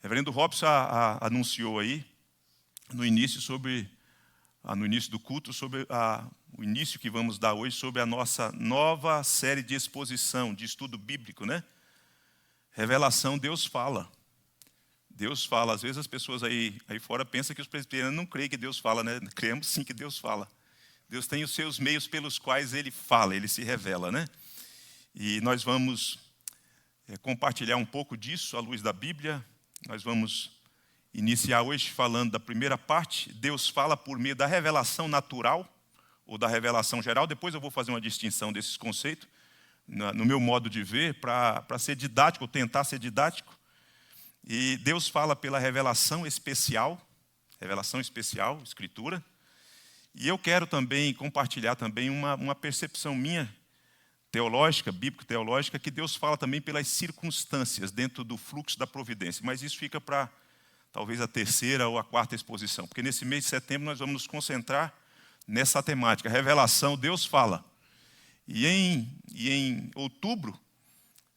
Reverendo Robson anunciou aí, no início do culto, sobre o início que vamos dar hoje, sobre a nossa nova série de exposição, de estudo bíblico, né? Revelação, Deus fala. Deus fala. Às vezes as pessoas aí fora pensam que os presbiterianos não creem que Deus fala, né? Cremos sim que Deus fala. Deus tem os seus meios pelos quais Ele fala, Ele se revela, né? E nós vamos compartilhar um pouco disso à luz da Bíblia. Nós vamos iniciar hoje falando da primeira parte. Deus fala por meio da revelação natural ou da revelação geral. Depois eu vou fazer uma distinção desses conceitos, no meu modo de ver, para ser didático, ou tentar ser didático. E Deus fala pela revelação especial, Escritura. E eu quero também compartilhar também uma percepção minha, teológica, bíblico-teológica, que Deus fala também pelas circunstâncias dentro do fluxo da providência. Mas isso fica para talvez a terceira ou a quarta exposição, porque nesse mês de setembro nós vamos nos concentrar nessa temática, revelação, Deus fala. E em outubro,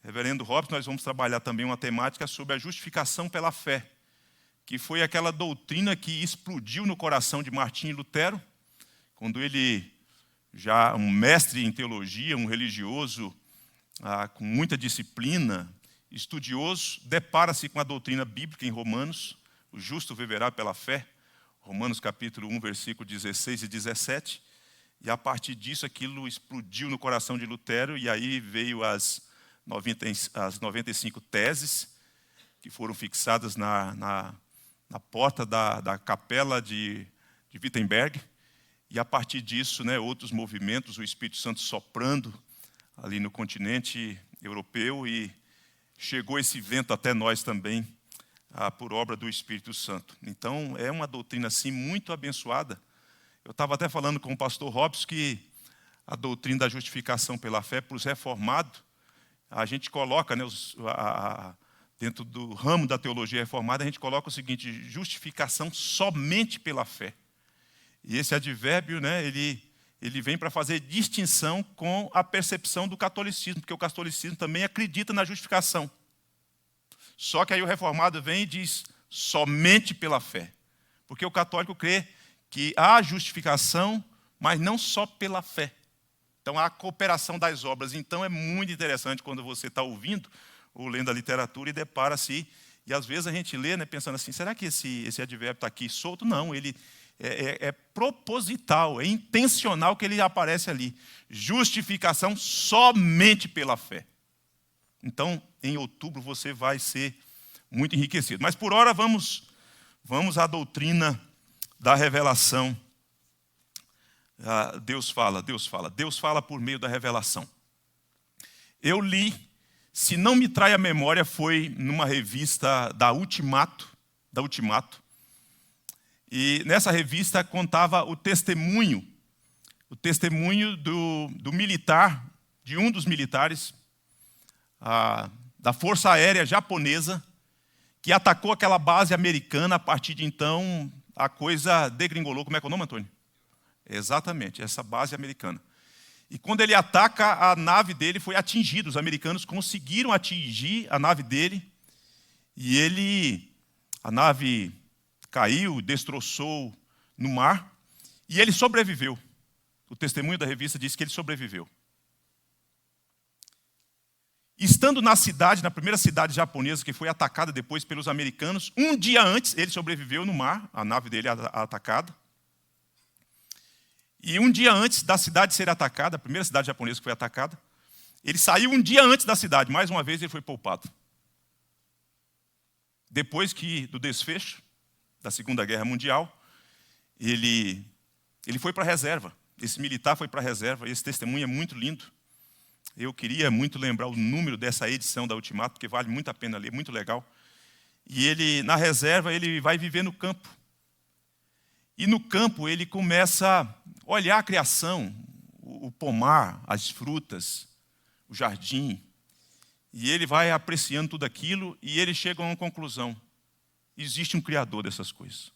Reverendo Robson, nós vamos trabalhar também uma temática sobre a justificação pela fé, que foi aquela doutrina que explodiu no coração de Martinho Lutero, quando ele, já um mestre em teologia, um religioso com muita disciplina, estudioso, depara-se com a doutrina bíblica em Romanos, o justo viverá pela fé, Romanos capítulo 1, versículo 16 e 17, e a partir disso aquilo explodiu no coração de Lutero, e aí veio as 95 teses que foram fixadas na porta da capela de Wittenberg, e a partir disso, né, outros movimentos, o Espírito Santo soprando ali no continente europeu, e chegou esse vento até nós também, por obra do Espírito Santo. Então, é uma doutrina assim muito abençoada. Eu estava até falando com o pastor Robson que a doutrina da justificação pela fé, para os reformados, a gente coloca, né, dentro do ramo da teologia reformada, a gente coloca o seguinte: justificação somente pela fé. E esse advérbio, né, ele vem para fazer distinção com a percepção do catolicismo, porque o catolicismo também acredita na justificação. Só que aí o reformado vem e diz somente pela fé. Porque o católico crê que há justificação, mas não só pela fé. Então há a cooperação das obras. Então é muito interessante quando você está ouvindo ou lendo a literatura e depara-se, e às vezes a gente lê, né, pensando assim, será que esse advérbio está aqui solto? Não, ele é proposital, é intencional que ele aparece ali. Justificação somente pela fé. Então, em outubro você vai ser muito enriquecido. Mas por hora vamos à doutrina da revelação. Deus fala por meio da revelação. Eu li, se não me trai a memória, foi numa revista da Ultimato, e nessa revista contava o testemunho do militar, de um dos militares da Força Aérea Japonesa, que atacou aquela base americana. A partir de então, a coisa degringolou. Como é que é o nome, Antônio? Exatamente, essa base americana. E quando ele ataca, a nave dele foi atingida. Os americanos conseguiram atingir a nave dele, e a nave caiu, destroçou no mar, e ele sobreviveu. O testemunho da revista diz que ele sobreviveu. Estando na primeira cidade japonesa que foi atacada depois pelos americanos, um dia antes ele sobreviveu no mar, a nave dele atacada. E um dia antes da cidade ser atacada, a primeira cidade japonesa que foi atacada, ele saiu um dia antes da cidade, mais uma vez ele foi poupado. Depois do desfecho da Segunda Guerra Mundial, ele foi para a reserva. Esse militar foi para a reserva, esse testemunho é muito lindo. Eu queria muito lembrar o número dessa edição da Ultimato, porque vale muito a pena ler, muito legal. E ele, na reserva, ele vai viver no campo. E no campo ele começa a olhar a criação, o pomar, as frutas, o jardim. E ele vai apreciando tudo aquilo e ele chega a uma conclusão: existe um Criador dessas coisas.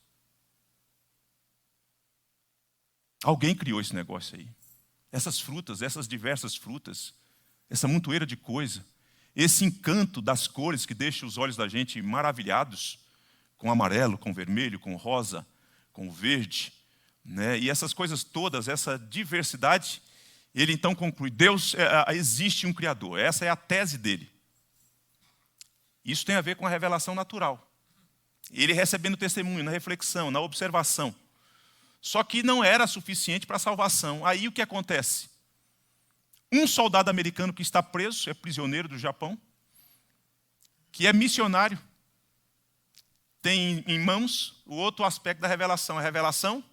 Alguém criou esse negócio aí. Essas frutas, essas diversas frutas, essa montoeira de coisa. esse encanto das cores que deixa os olhos da gente maravilhados, com amarelo, com vermelho, com rosa, com verde, né? E essas coisas todas, essa diversidade, ele então conclui, Deus, existe um Criador, essa é a tese dele. Isso tem a ver com a revelação natural. Ele recebendo testemunho, na reflexão, na observação. Só que não era suficiente para a salvação. Aí o que acontece? Um soldado americano que está preso, é prisioneiro do Japão, que é missionário, tem em mãos o outro aspecto da revelação, a revelação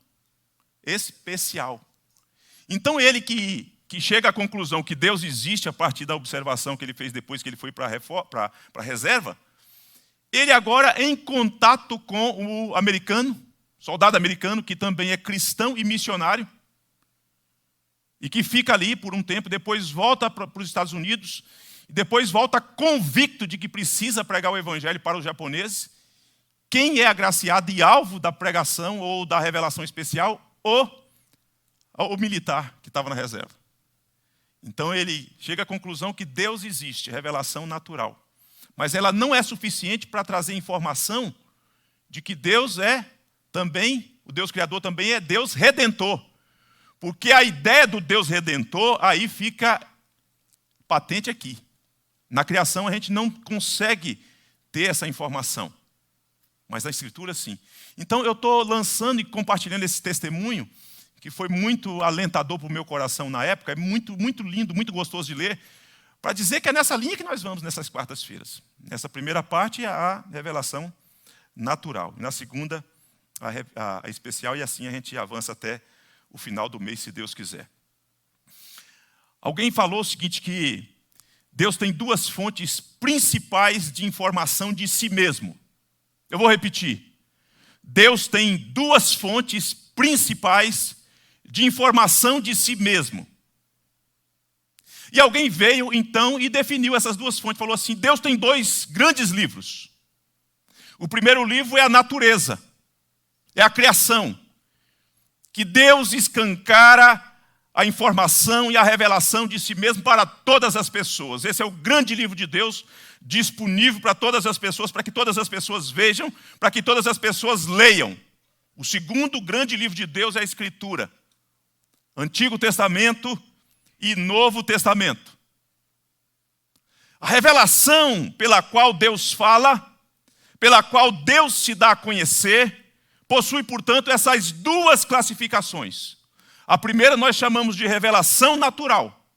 especial. Então ele que chega à conclusão que Deus existe a partir da observação que ele fez depois que ele foi para a reserva, ele agora em contato com o americano, soldado americano, que também é cristão e missionário, e que fica ali por um tempo, depois volta para os Estados Unidos, e depois volta convicto de que precisa pregar o evangelho para os japoneses. Quem é agraciado e alvo da pregação ou da revelação especial? O militar que estava na reserva. Então ele chega à conclusão que Deus existe, revelação natural. Mas ela não é suficiente para trazer informação de que Deus é também, o Deus Criador também é Deus Redentor. Porque a ideia do Deus Redentor aí fica patente aqui. Na criação a gente não consegue ter essa informação. Mas na Escritura sim. Então eu estou lançando e compartilhando esse testemunho, que foi muito alentador para o meu coração na época, é muito, muito lindo, muito gostoso de ler, para dizer que é nessa linha que nós vamos nessas quartas-feiras. Nessa primeira parte, a revelação natural. Na segunda, a especial, e assim a gente avança até o final do mês, se Deus quiser. Alguém falou o seguinte, que Deus tem duas fontes principais de informação de si mesmo. Eu vou repetir. Deus tem duas fontes principais de informação de si mesmo. E alguém veio, então, e definiu essas duas fontes. Falou assim, Deus tem dois grandes livros. O primeiro livro é a natureza. É a criação. Que Deus escancara a informação e a revelação de si mesmo para todas as pessoas. Esse é o grande livro de Deus, disponível para todas as pessoas, para que todas as pessoas vejam, para que todas as pessoas leiam. O segundo grande livro de Deus é a Escritura. Antigo Testamento e Novo Testamento. A revelação pela qual Deus fala, pela qual Deus se dá a conhecer, possui, portanto, essas duas classificações. A primeira nós chamamos de revelação natural.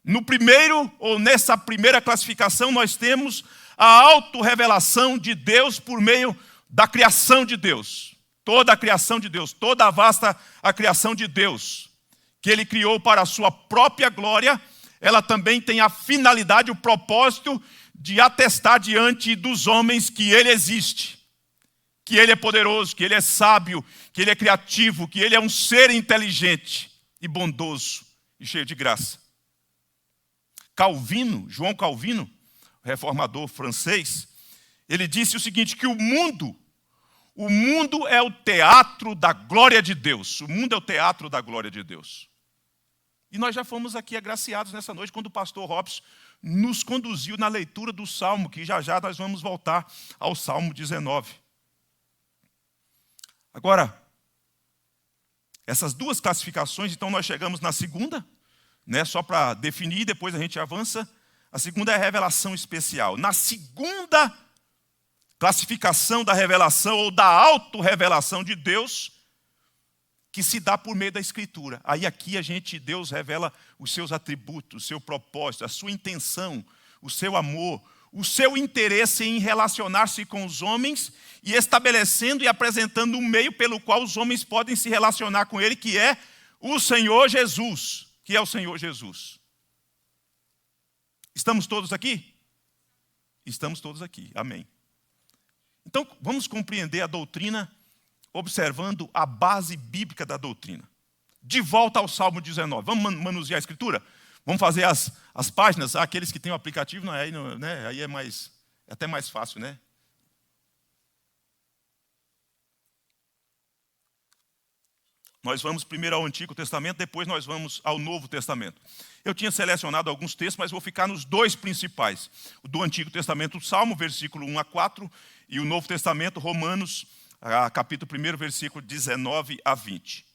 No primeiro, ou nessa primeira classificação, nós temos a autorrevelação de Deus por meio da criação de Deus. Toda a criação de Deus, toda a vasta a criação de Deus, que Ele criou para a sua própria glória, ela também tem a finalidade, o propósito de atestar diante dos homens que Ele existe, que Ele é poderoso, que Ele é sábio, que Ele é criativo, que Ele é um ser inteligente e bondoso e cheio de graça. Calvino, João Calvino, reformador francês, ele disse o seguinte, que o mundo é o teatro da glória de Deus. O mundo é o teatro da glória de Deus. E nós já fomos aqui agraciados nessa noite, quando o pastor Robson nos conduziu na leitura do Salmo, que já já nós vamos voltar ao Salmo 19. Agora, essas duas classificações, então nós chegamos na segunda, né, só para definir, depois a gente avança. A segunda é a revelação especial. Na segunda classificação da revelação ou da autorrevelação de Deus, que se dá por meio da Escritura. Aí aqui Deus revela os seus atributos, o seu propósito, a sua intenção, o seu amor, o seu interesse em relacionar-se com os homens e estabelecendo e apresentando um meio pelo qual os homens podem se relacionar com Ele, que é o Senhor Jesus. Que é o Senhor Jesus. Estamos todos aqui? Estamos todos aqui, amém. Então, vamos compreender a doutrina observando a base bíblica da doutrina. De volta ao Salmo 19. Vamos manusear a Escritura? Vamos fazer as páginas? Aqueles que têm o aplicativo, não, aí é até mais fácil, né? Nós vamos primeiro ao Antigo Testamento, depois nós vamos ao Novo Testamento. Eu tinha selecionado alguns textos, mas vou ficar nos dois principais. O do Antigo Testamento, o Salmo, versículo 1 a 4, e o Novo Testamento, Romanos, capítulo 1, versículo 19 a 20.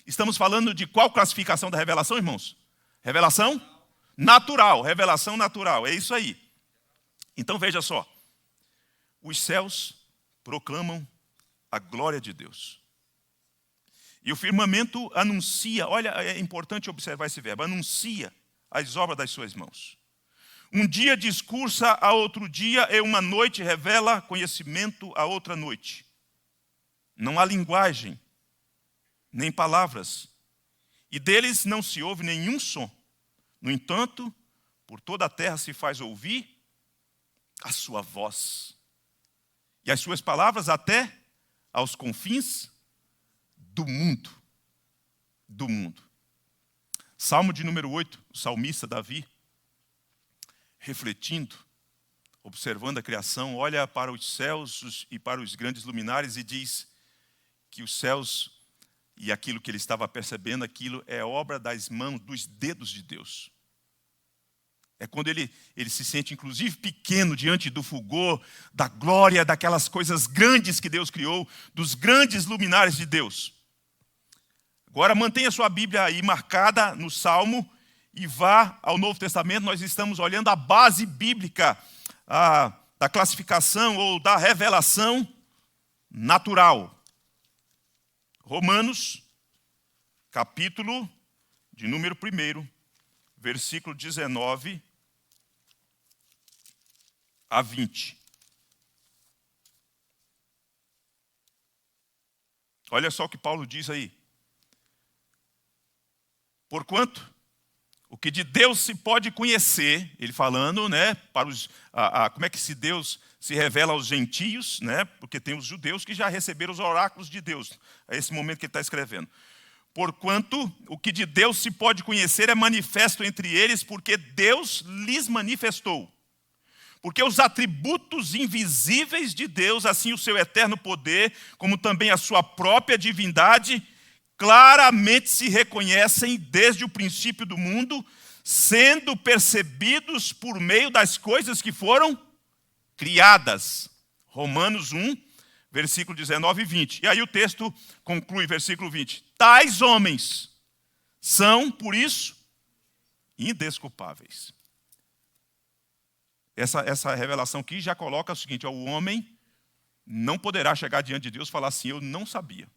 Estamos falando de qual classificação da revelação, irmãos? Revelação natural, revelação natural, é isso aí. Então veja só, os céus proclamam a glória de Deus. E o firmamento anuncia, olha, é importante observar esse verbo, anuncia as obras das suas mãos. Um dia discursa a outro dia, e uma noite revela conhecimento a outra noite. Não há linguagem, nem palavras, e deles não se ouve nenhum som. No entanto, por toda a terra se faz ouvir a sua voz, e as suas palavras até aos confins do mundo. Do mundo. Salmo de número 8, o salmista Davi, refletindo, observando a criação, olha para os céus e para os grandes luminares e diz que os céus e aquilo que ele estava percebendo, aquilo é obra das mãos, dos dedos de Deus. É quando ele se sente, inclusive, pequeno diante do fulgor, da glória, daquelas coisas grandes que Deus criou, dos grandes luminares de Deus. Agora mantenha sua Bíblia aí marcada no Salmo e vá ao Novo Testamento. Nós estamos olhando a base bíblica da classificação ou da revelação natural. Romanos, capítulo de número 1, versículo 19 a 20. Olha só o que Paulo diz aí. Porquanto, o que de Deus se pode conhecer, ele falando, né, para os, como é que se Deus se revela aos gentios, né, porque tem os judeus que já receberam os oráculos de Deus, é esse momento que ele está escrevendo. Porquanto, o que de Deus se pode conhecer é manifesto entre eles, porque Deus lhes manifestou. Porque os atributos invisíveis de Deus, assim o seu eterno poder, como também a sua própria divindade, claramente se reconhecem desde o princípio do mundo, sendo percebidos por meio das coisas que foram criadas. Romanos 1, versículo 19 e 20. E aí o texto conclui, versículo 20. Tais homens são, por isso, indesculpáveis. Essa revelação aqui já coloca o seguinte, o homem não poderá chegar diante de Deus e falar assim, eu não sabia.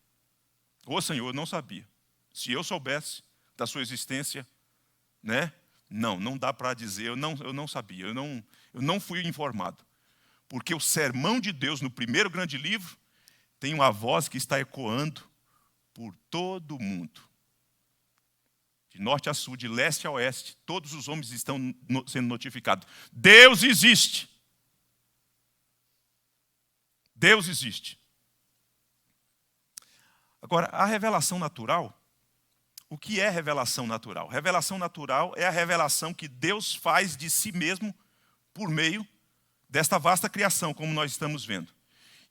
Ô Senhor, eu não sabia. Se eu soubesse da sua existência, né? Não dá para dizer, eu não sabia, eu não fui informado. Porque o sermão de Deus no primeiro grande livro tem uma voz que está ecoando por todo o mundo. De norte a sul, de leste a oeste, todos os homens estão sendo notificados. Deus existe. Deus existe. Agora, a revelação natural, o que é revelação natural? Revelação natural é a revelação que Deus faz de si mesmo por meio desta vasta criação, como nós estamos vendo.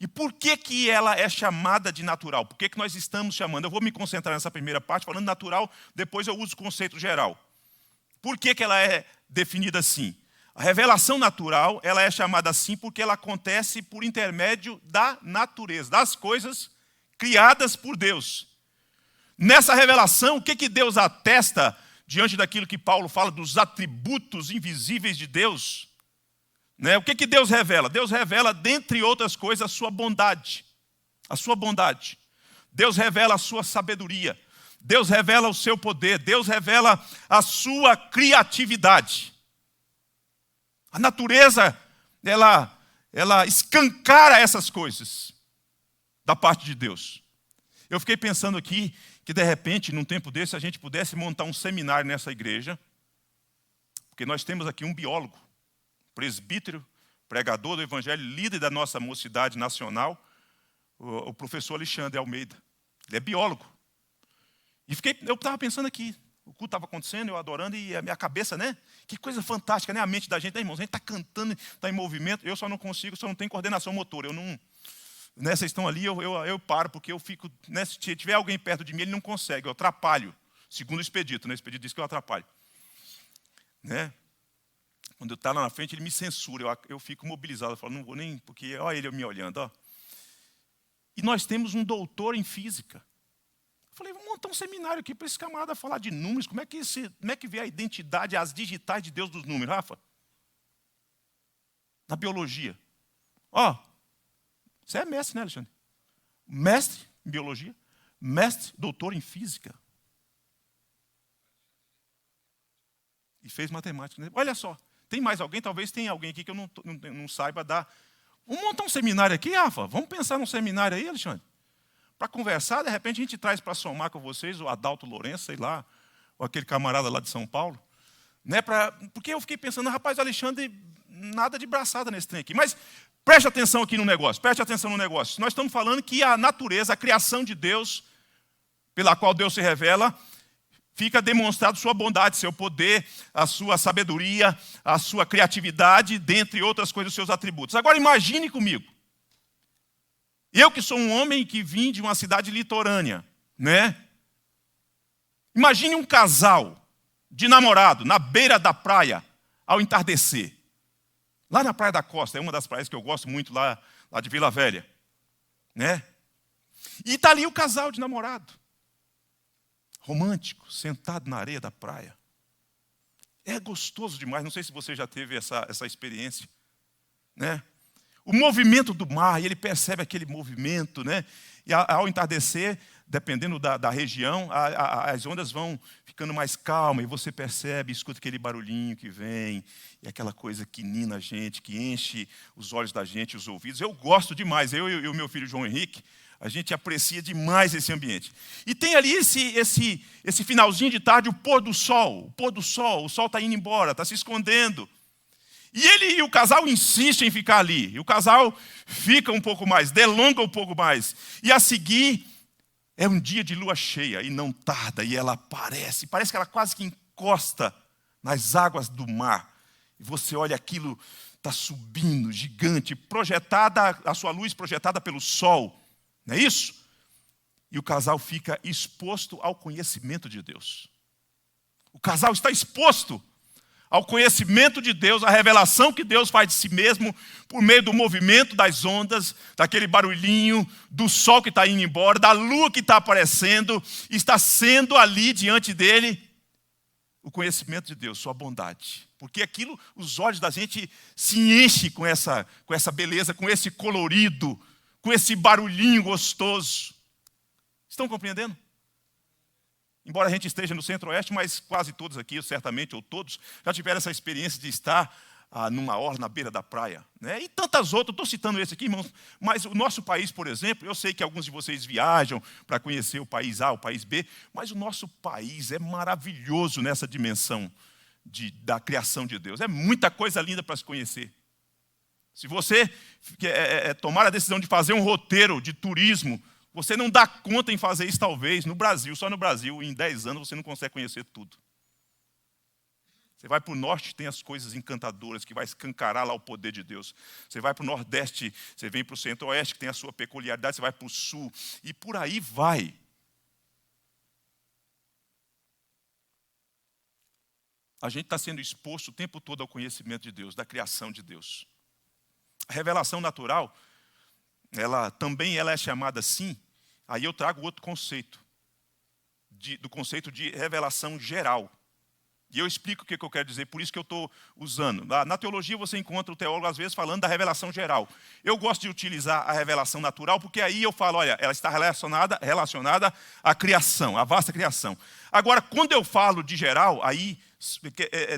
E por que ela é chamada de natural? Por que nós estamos chamando? Eu vou me concentrar nessa primeira parte, falando natural, depois eu uso o conceito geral. Por que ela é definida assim? A revelação natural, ela é chamada assim porque ela acontece por intermédio da natureza, das coisas criadas por Deus. Nessa revelação, o que Deus atesta diante daquilo que Paulo fala dos atributos invisíveis de Deus? Né? O que Deus revela? Deus revela, dentre outras coisas, a sua bondade. A sua bondade. Deus revela a sua sabedoria. Deus revela o seu poder. Deus revela a sua criatividade. A natureza, ela escancara essas coisas da parte de Deus. Eu fiquei pensando aqui que, de repente, num tempo desse, a gente pudesse montar um seminário nessa igreja, porque nós temos aqui um biólogo, presbítero, pregador do evangelho, líder da nossa mocidade nacional, o professor Alexandre Almeida. Ele é biólogo. E eu estava pensando aqui, o culto estava acontecendo, eu adorando, e a minha cabeça, né? Que coisa fantástica, né? A mente da gente, né, irmãos? A gente está cantando, está em movimento, eu só não consigo, só não tenho coordenação motora, eu Né, vocês estão ali, eu paro, porque eu fico, né, se tiver alguém perto de mim, ele não consegue, eu atrapalho. Segundo o Expedito, né, o Expedito diz que eu atrapalho. Né? Quando eu estou lá na frente, ele me censura, eu fico mobilizado, eu falo, não vou nem, porque olha ele me olhando. Ó. E nós temos um doutor em física. Eu falei, vamos montar um seminário aqui para esse camarada falar de números, como é que vê a identidade, as digitais de Deus dos números, Rafa? Na biologia. Ó, você é mestre, né, Alexandre? Mestre em biologia, mestre, doutor em física. E fez matemática. Né? Olha só, tem mais alguém? Talvez tenha alguém aqui que eu não saiba dar. Vamos montar um seminário aqui, Rafa? Vamos pensar num seminário aí, Alexandre? Para conversar, de repente a gente traz para somar com vocês o Adalto Lourenço, sei lá, ou aquele camarada lá de São Paulo. Né? Porque eu fiquei pensando, rapaz, Alexandre, nada de braçada nesse trem aqui. Mas preste atenção aqui no negócio, preste atenção no negócio. Nós estamos falando que a natureza, a criação de Deus, pela qual Deus se revela, fica demonstrado sua bondade, seu poder, a sua sabedoria, a sua criatividade, dentre outras coisas, os seus atributos. Agora imagine comigo. Eu que sou um homem que vim de uma cidade litorânea, né? Imagine um casal de namorado na beira da praia ao entardecer. Lá na Praia da Costa, é uma das praias que eu gosto muito, lá de Vila Velha. Né? E está ali o casal de namorado. Romântico, sentado na areia da praia. É gostoso demais, não sei se você já teve essa experiência. Né? O movimento do mar, e ele percebe aquele movimento, né? E ao entardecer, dependendo da região, as ondas vão ficando mais calmas, e você percebe, escuta aquele barulhinho que vem, e aquela coisa que nina a gente, que enche os olhos da gente, os ouvidos. Eu gosto demais, eu e o meu filho João Henrique, a gente aprecia demais esse ambiente. E tem ali esse finalzinho de tarde, o pôr do sol, o sol está indo embora, está se escondendo. E ele e o casal insistem em ficar ali. E o casal fica um pouco mais, delonga um pouco mais. E a seguir, é um dia de lua cheia, e não tarda, e ela aparece. Parece que ela quase que encosta nas águas do mar. E você olha aquilo, está subindo, gigante, projetada, a sua luz projetada pelo sol. Não é isso? E o casal fica exposto ao conhecimento de Deus. O casal está exposto ao conhecimento de Deus, à revelação que Deus faz de si mesmo por meio do movimento das ondas, daquele barulhinho, do sol que está indo embora, da lua que está aparecendo, está sendo ali diante dele o conhecimento de Deus, sua bondade. Porque aquilo, os olhos da gente se enchem com essa beleza, com esse colorido, com esse barulhinho gostoso. Estão compreendendo? Embora a gente esteja no Centro-Oeste, mas quase todos aqui, certamente, ou todos, já tiveram essa experiência de estar numa orla na beira da praia. Né? E tantas outras, estou citando esse aqui, irmãos, mas o nosso país, por exemplo, eu sei que alguns de vocês viajam para conhecer o país A, o país B, mas o nosso país é maravilhoso nessa dimensão da criação de Deus. É muita coisa linda para se conhecer. Se você tomar a decisão de fazer um roteiro de turismo, você não dá conta em fazer isso, talvez, no Brasil. Só no Brasil, em 10 anos, você não consegue conhecer tudo. Você vai para o norte, tem as coisas encantadoras, que vai escancarar lá o poder de Deus. Você vai para o nordeste, você vem para o centro-oeste, que tem a sua peculiaridade, você vai para o sul, e por aí vai. A gente está sendo exposto o tempo todo ao conhecimento de Deus, da criação de Deus. A revelação natural, ela é chamada assim, aí eu trago outro conceito, do conceito de revelação geral. E eu explico o que eu quero dizer, por isso que eu estou usando. Na teologia você encontra o teólogo, às vezes, falando da revelação geral. Eu gosto de utilizar a revelação natural, porque aí eu falo, olha, ela está relacionada à criação, à vasta criação. Agora, quando eu falo de geral, aí,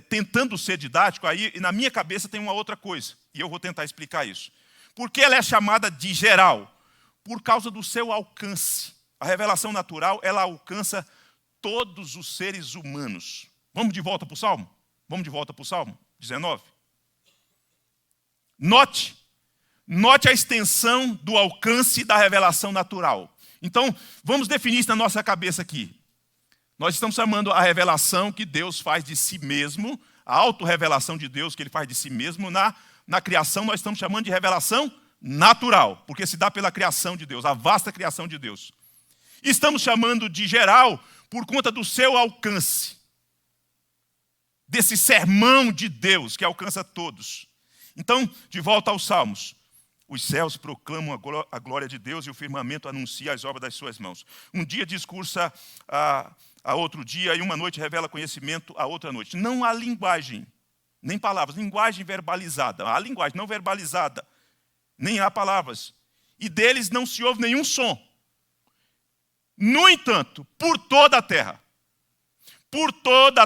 tentando ser didático, aí na minha cabeça tem uma outra coisa, e eu vou tentar explicar isso. Por que ela é chamada de geral? Por causa do seu alcance. A revelação natural, ela alcança todos os seres humanos. Vamos de volta para o Salmo? Vamos de volta para o Salmo 19. Note a extensão do alcance da revelação natural. Então, vamos definir isso na nossa cabeça aqui. Nós estamos chamando a revelação que Deus faz de si mesmo, a autorrevelação de Deus que Ele faz de si mesmo, na criação nós estamos chamando de revelação natural, porque se dá pela criação de Deus, a vasta criação de Deus. Estamos chamando de geral por conta do seu alcance, desse sermão de Deus que alcança todos. Então, de volta aos Salmos. Os céus proclamam a glória de Deus e o firmamento anuncia as obras das suas mãos. Um dia discursa a outro dia e uma noite revela conhecimento a outra noite. Não há linguagem, nem palavras. Linguagem verbalizada. Há linguagem não verbalizada. Nem há palavras. E deles não se ouve nenhum som. No entanto, por toda a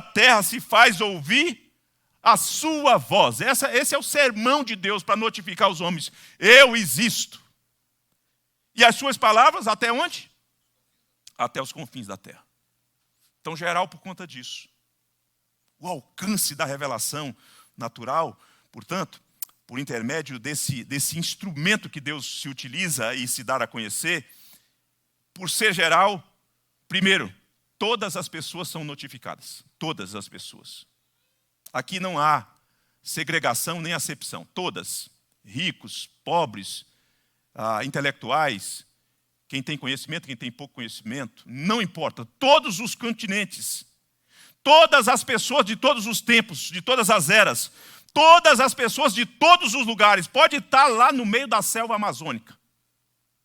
terra se faz ouvir a sua voz. Esse é o sermão de Deus para notificar os homens. Eu existo. E as suas palavras até onde? Até os confins da terra. Então, geral por conta disso. O alcance da revelação natural, portanto, por intermédio desse instrumento que Deus se utiliza e se dar a conhecer, por ser geral, primeiro, todas as pessoas são notificadas. Todas as pessoas. Aqui não há segregação nem acepção. Todas, ricos, pobres, intelectuais, quem tem conhecimento, quem tem pouco conhecimento, não importa. Todos os continentes, todas as pessoas de todos os tempos, de todas as eras, todas as pessoas de todos os lugares, pode estar lá no meio da selva amazônica.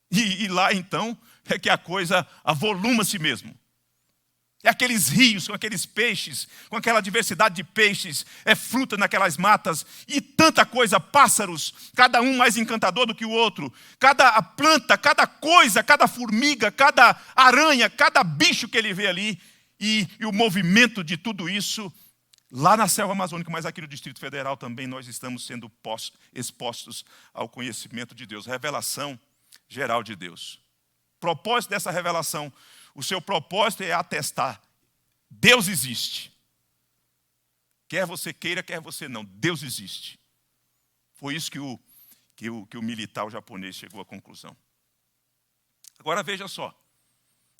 E lá, então, é que a coisa avoluma a si mesmo. É aqueles rios com aqueles peixes, com aquela diversidade de peixes, é fruta naquelas matas e tanta coisa, pássaros, cada um mais encantador do que o outro. Cada planta, cada coisa, cada formiga, cada aranha, cada bicho que ele vê ali. E o movimento de tudo isso, lá na selva amazônica, mas aqui no Distrito Federal também nós estamos sendo expostos ao conhecimento de Deus. Revelação geral de Deus. Propósito dessa revelação, o seu propósito é atestar: Deus existe. Quer você queira, quer você não, Deus existe. Foi isso que o militar japonês chegou à conclusão. Agora veja só,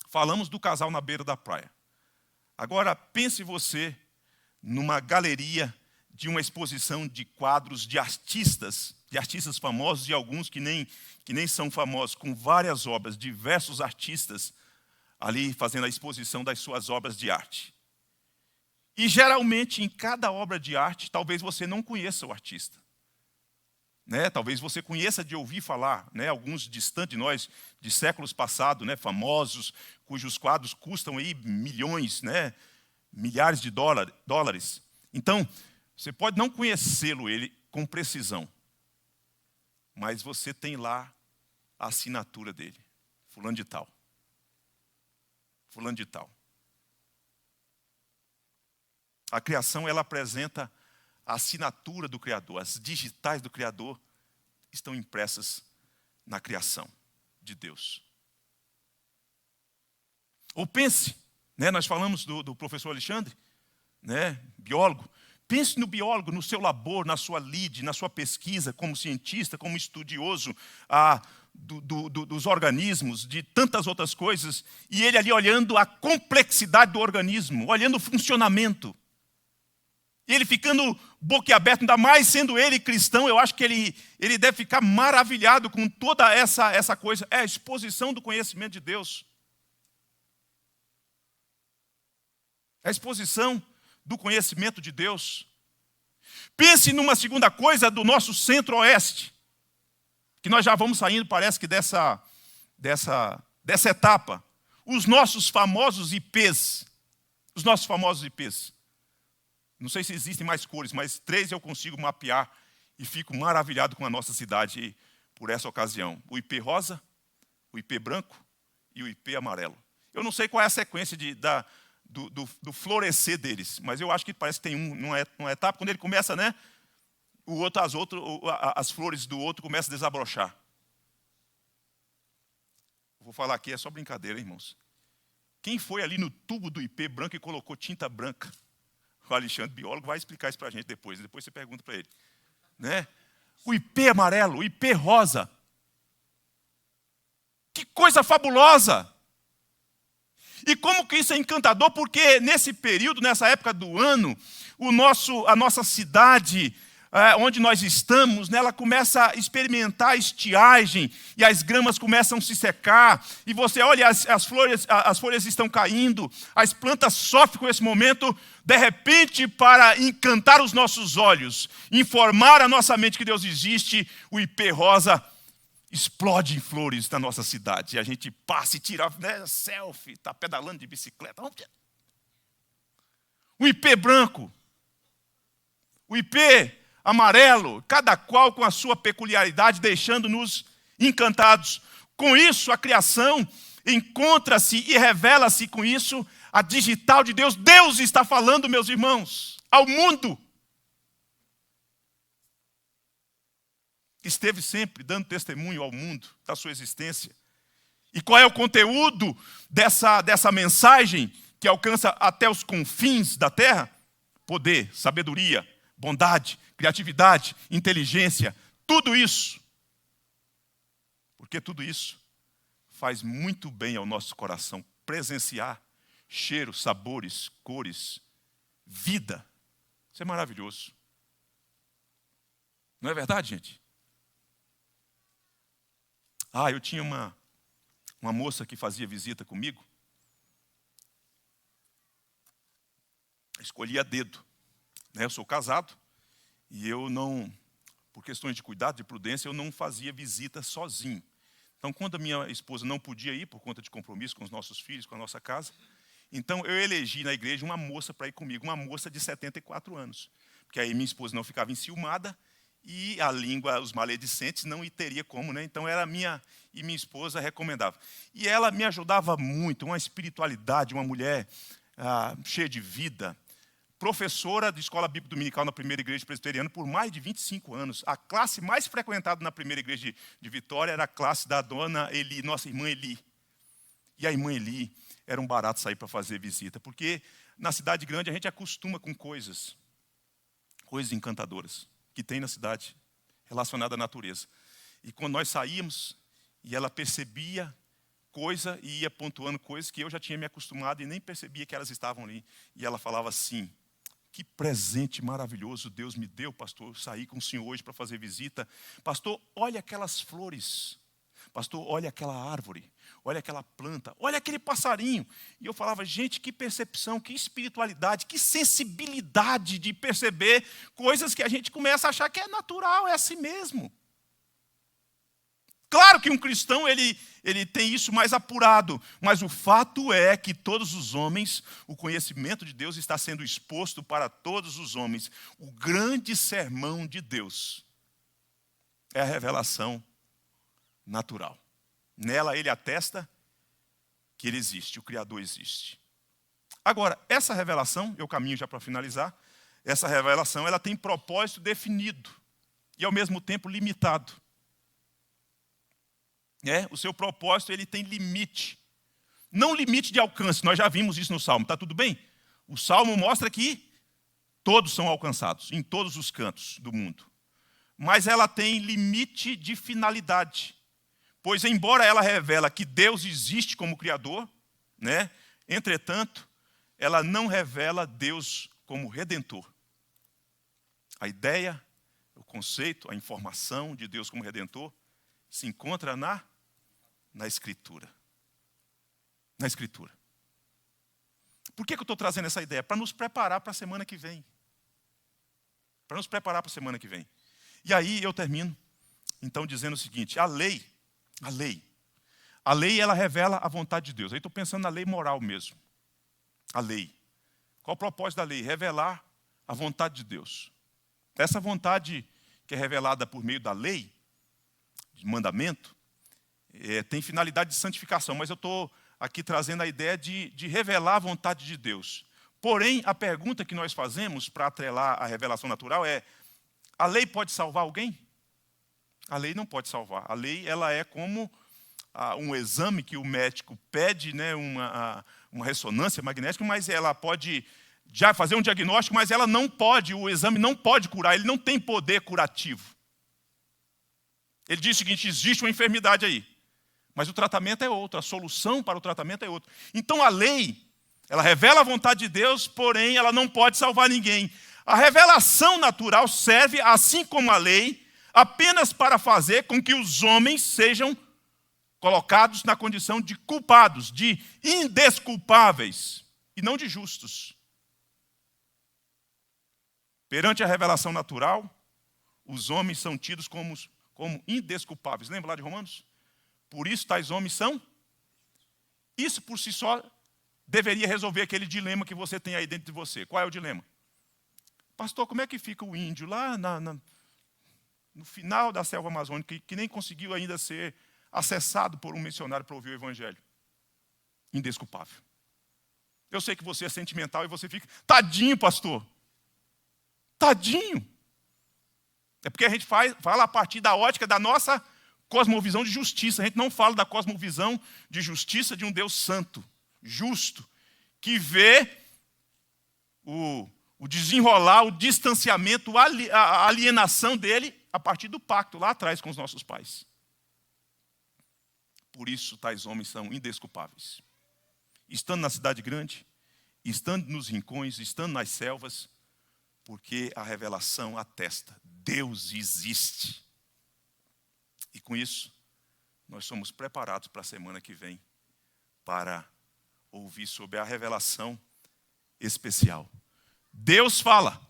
falamos do casal na beira da praia. Agora pense você numa galeria de uma exposição de quadros de artistas famosos e alguns que nem são famosos, com várias obras, diversos artistas ali fazendo a exposição das suas obras de arte. E geralmente em cada obra de arte, talvez você não conheça o artista. Né? Talvez você conheça de ouvir falar, né? Alguns distantes de nós, de séculos passados, né? Famosos, cujos quadros custam aí milhões, né? Milhares de dólares. Então, você pode não conhecê-lo ele com precisão, mas você tem lá a assinatura dele, fulano de tal. Fulano de tal. A criação, ela apresenta a assinatura do Criador. As digitais do Criador estão impressas na criação de Deus. Ou pense, né, nós falamos do professor Alexandre, né, biólogo. Pense no biólogo, no seu labor, na sua lide, na sua pesquisa, como cientista, como estudioso dos organismos, de tantas outras coisas, e ele ali olhando a complexidade do organismo, olhando o funcionamento. E ele ficando boquiaberto, ainda mais sendo ele cristão, eu acho que ele deve ficar maravilhado com toda essa coisa. É a exposição do conhecimento de Deus. É a exposição do conhecimento de Deus. Pense numa segunda coisa do nosso centro-oeste, que nós já vamos saindo, parece que dessa etapa. Os nossos famosos IPs. Os nossos famosos IPs. Não sei se existem mais cores, mas 3 eu consigo mapear e fico maravilhado com a nossa cidade por essa ocasião. O IP rosa, o IP branco e o IP amarelo. Eu não sei qual é a sequência do florescer deles, mas eu acho que parece que tem numa etapa, quando ele começa, né? As flores do outro começam a desabrochar. Vou falar aqui, é só brincadeira, irmãos. Quem foi ali no tubo do IP branco e colocou tinta branca? O Alexandre, biólogo, vai explicar isso para a gente depois. Depois você pergunta para ele. Né? O IP amarelo, o IP rosa. Que coisa fabulosa! E como que isso é encantador? Porque nesse período, nessa época do ano, a nossa cidade, onde nós estamos, né, ela começa a experimentar a estiagem e as gramas começam a se secar. E você olha, as folhas estão caindo, as plantas sofrem com esse momento. De repente, para encantar os nossos olhos, informar a nossa mente que Deus existe, o ipê rosa explode em flores na nossa cidade. E a gente passa e tira, né, selfie, está pedalando de bicicleta. O ipê branco, o ipê amarelo, cada qual com a sua peculiaridade, deixando-nos encantados. Com isso, a criação encontra-se e revela-se com isso a digital de Deus. Deus está falando, meus irmãos, ao mundo. Esteve sempre dando testemunho ao mundo da sua existência. E qual é o conteúdo dessa mensagem que alcança até os confins da terra? Poder, sabedoria, bondade, criatividade, inteligência, tudo isso. Porque tudo isso faz muito bem ao nosso coração presenciar cheiros, sabores, cores, vida. Isso é maravilhoso. Não é verdade, gente? Eu tinha uma moça que fazia visita comigo. Escolhi a dedo. Eu sou casado e eu não, por questões de cuidado, de prudência, eu não fazia visita sozinho. Então, quando a minha esposa não podia ir por conta de compromisso com os nossos filhos, com a nossa casa, então eu elegi na igreja uma moça para ir comigo, uma moça de 74 anos. Porque aí minha esposa não ficava enciumada e a língua, os maledicentes, não teria como, né? Então era minha esposa recomendava. E ela me ajudava muito, uma espiritualidade, uma mulher cheia de vida, professora de escola bíblica dominical na primeira igreja presbiteriana por mais de 25 anos. A classe mais frequentada na primeira igreja de Vitória era a classe da dona Eli, nossa irmã Eli. E a irmã Eli era um barato sair para fazer visita, porque na cidade grande a gente acostuma com coisas encantadoras que tem na cidade, relacionadas à natureza. E quando nós saímos, e ela percebia coisa e ia pontuando coisas que eu já tinha me acostumado e nem percebia que elas estavam ali. E ela falava assim: que presente maravilhoso Deus me deu, pastor. Eu saí com o senhor hoje para fazer visita. Pastor, olha aquelas flores. Pastor, olha aquela árvore. Olha aquela planta. Olha aquele passarinho. E eu falava, gente, que percepção, que espiritualidade, que sensibilidade de perceber coisas que a gente começa a achar que é natural, é assim mesmo. Claro que um cristão, ele tem isso mais apurado, mas o fato é que todos os homens, o conhecimento de Deus está sendo exposto para todos os homens. O grande sermão de Deus é a revelação natural. Nela ele atesta que ele existe, o Criador existe. Agora, essa revelação, eu caminho já para finalizar, essa revelação ela tem propósito definido e ao mesmo tempo limitado. O seu propósito ele tem limite. Não limite de alcance, nós já vimos isso no Salmo, está tudo bem? O Salmo mostra que todos são alcançados, em todos os cantos do mundo. Mas ela tem limite de finalidade. Pois embora ela revela que Deus existe como Criador, entretanto, ela não revela Deus como Redentor. A ideia, o conceito, a informação de Deus como Redentor se encontra na Escritura. Na Escritura. Por que eu estou trazendo essa ideia? Para nos preparar para a semana que vem. Para nos preparar para a semana que vem. E aí eu termino, então, dizendo o seguinte: a lei, ela revela a vontade de Deus. Aí estou pensando na lei moral mesmo. A lei. Qual o propósito da lei? Revelar a vontade de Deus. Essa vontade que é revelada por meio da lei, de mandamento, tem finalidade de santificação, mas eu estou aqui trazendo a ideia de revelar a vontade de Deus. Porém, a pergunta que nós fazemos para atrelar a revelação natural é: a lei pode salvar alguém? A lei não pode salvar. A lei ela é como um exame que o médico pede, uma ressonância magnética, mas ela pode já fazer um diagnóstico, mas ela não pode, o exame não pode curar, ele não tem poder curativo. Ele diz o seguinte: existe uma enfermidade aí, mas o tratamento é outro, a solução para o tratamento é outra. Então a lei, ela revela a vontade de Deus, porém ela não pode salvar ninguém. A revelação natural serve, assim como a lei, apenas para fazer com que os homens sejam colocados na condição de culpados, de indesculpáveis, e não de justos. Perante a revelação natural, os homens são tidos como indesculpáveis. Lembra lá de Romanos? Por isso tais homens são. Isso por si só deveria resolver aquele dilema que você tem aí dentro de você. Qual é o dilema? Pastor, como é que fica o índio lá no final da selva amazônica, que nem conseguiu ainda ser acessado por um missionário para ouvir o evangelho? Indesculpável. Eu sei que você é sentimental e você fica, tadinho, pastor. Tadinho. É porque a gente fala a partir da ótica da nossa cosmovisão de justiça. A gente não fala da cosmovisão de justiça de um Deus santo, justo, que vê o desenrolar, o distanciamento, a alienação dele a partir do pacto lá atrás com os nossos pais. Por isso, tais homens são indesculpáveis. Estando na cidade grande, estando nos rincões, estando nas selvas, porque a revelação atesta, Deus existe. E com isso, nós somos preparados para a semana que vem, para ouvir sobre a revelação especial. Deus fala.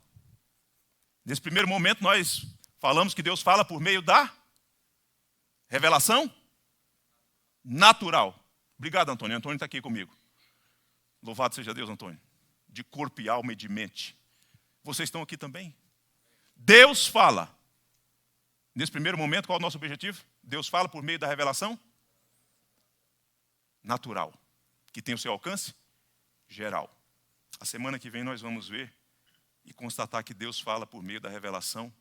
Nesse primeiro momento, nós falamos que Deus fala por meio da revelação natural. Obrigado, Antônio. Antônio está aqui comigo. Louvado seja Deus, Antônio. De corpo e alma e de mente. Vocês estão aqui também? Deus fala. Nesse primeiro momento, qual é o nosso objetivo? Deus fala por meio da revelação natural, que tem o seu alcance geral. A semana que vem nós vamos ver e constatar que Deus fala por meio da revelação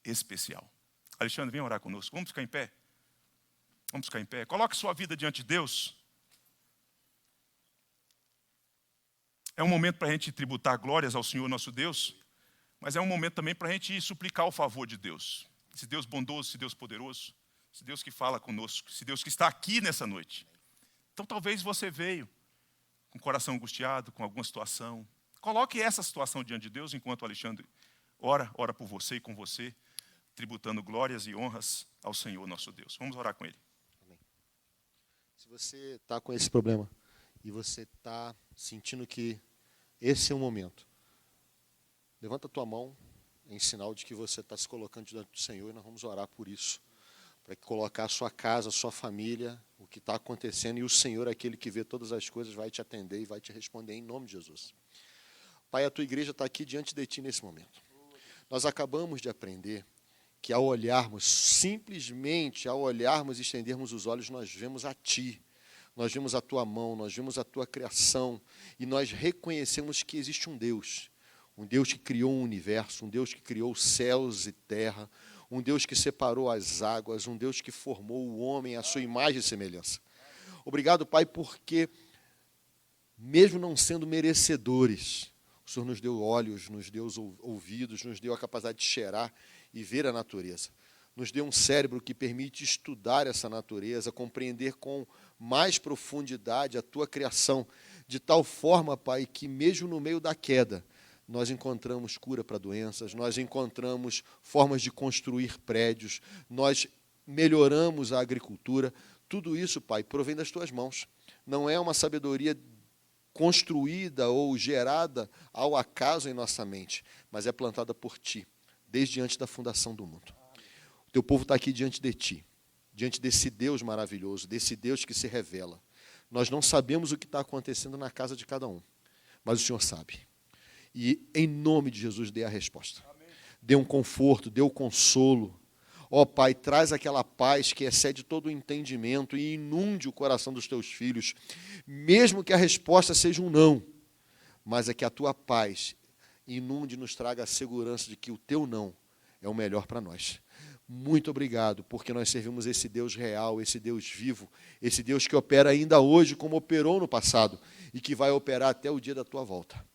especial. Alexandre, vem orar conosco. Vamos ficar em pé? Vamos ficar em pé. Coloque sua vida diante de Deus. É um momento para a gente tributar glórias ao Senhor nosso Deus, mas é um momento também para a gente suplicar o favor de Deus. Esse Deus bondoso, esse Deus poderoso, esse Deus que fala conosco, esse Deus que está aqui nessa noite. Então talvez você veio com o coração angustiado, com alguma situação. Coloque essa situação diante de Deus enquanto o Alexandre ora por você e com você, tributando glórias e honras ao Senhor nosso Deus. Vamos orar com Ele. Amém. Se você está com esse problema e você está sentindo que esse é o momento, levanta a tua mão em sinal de que você está se colocando diante do Senhor e nós vamos orar por isso. Para colocar a sua casa, a sua família, o que está acontecendo, e o Senhor, aquele que vê todas as coisas, vai te atender e vai te responder em nome de Jesus. Pai, a tua igreja está aqui diante de ti nesse momento. Nós acabamos de aprender que ao olharmos, simplesmente ao olharmos e estendermos os olhos, nós vemos a ti. Nós vemos a tua mão, nós vemos a tua criação, e nós reconhecemos que existe um Deus que criou um universo, um Deus que criou céus e terra, um Deus que separou as águas, um Deus que formou o homem à sua imagem e semelhança. Obrigado, Pai, porque, mesmo não sendo merecedores, o Senhor nos deu olhos, nos deu ouvidos, nos deu a capacidade de cheirar e ver a natureza. Nos deu um cérebro que permite estudar essa natureza, compreender com mais profundidade a tua criação, de tal forma, Pai, que mesmo no meio da queda, nós encontramos cura para doenças, nós encontramos formas de construir prédios, nós melhoramos a agricultura. Tudo isso, Pai, provém das tuas mãos. Não é uma sabedoria construída ou gerada ao acaso em nossa mente, mas é plantada por ti, desde antes da fundação do mundo. O teu povo está aqui diante de ti, diante desse Deus maravilhoso, desse Deus que se revela. Nós não sabemos o que está acontecendo na casa de cada um, mas o Senhor sabe. E, em nome de Jesus, dê a resposta. Amém. Dê um conforto, dê o consolo. Ó Pai, traz aquela paz que excede todo o entendimento e inunde o coração dos teus filhos, mesmo que a resposta seja um não, mas é que a tua paz inunde e nos traga a segurança de que o teu não é o melhor para nós. Muito obrigado, porque nós servimos esse Deus real, esse Deus vivo, esse Deus que opera ainda hoje como operou no passado e que vai operar até o dia da tua volta.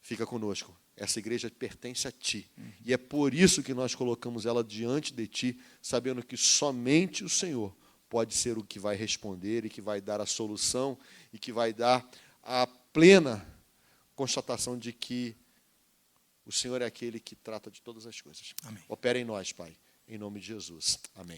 Fica conosco. Essa igreja pertence a ti. E é por isso que nós colocamos ela diante de ti, sabendo que somente o Senhor pode ser o que vai responder e que vai dar a solução e que vai dar a plena constatação de que O Senhor é aquele que trata de todas as coisas. Amém. Opera em nós, Pai, em nome de Jesus. Amém.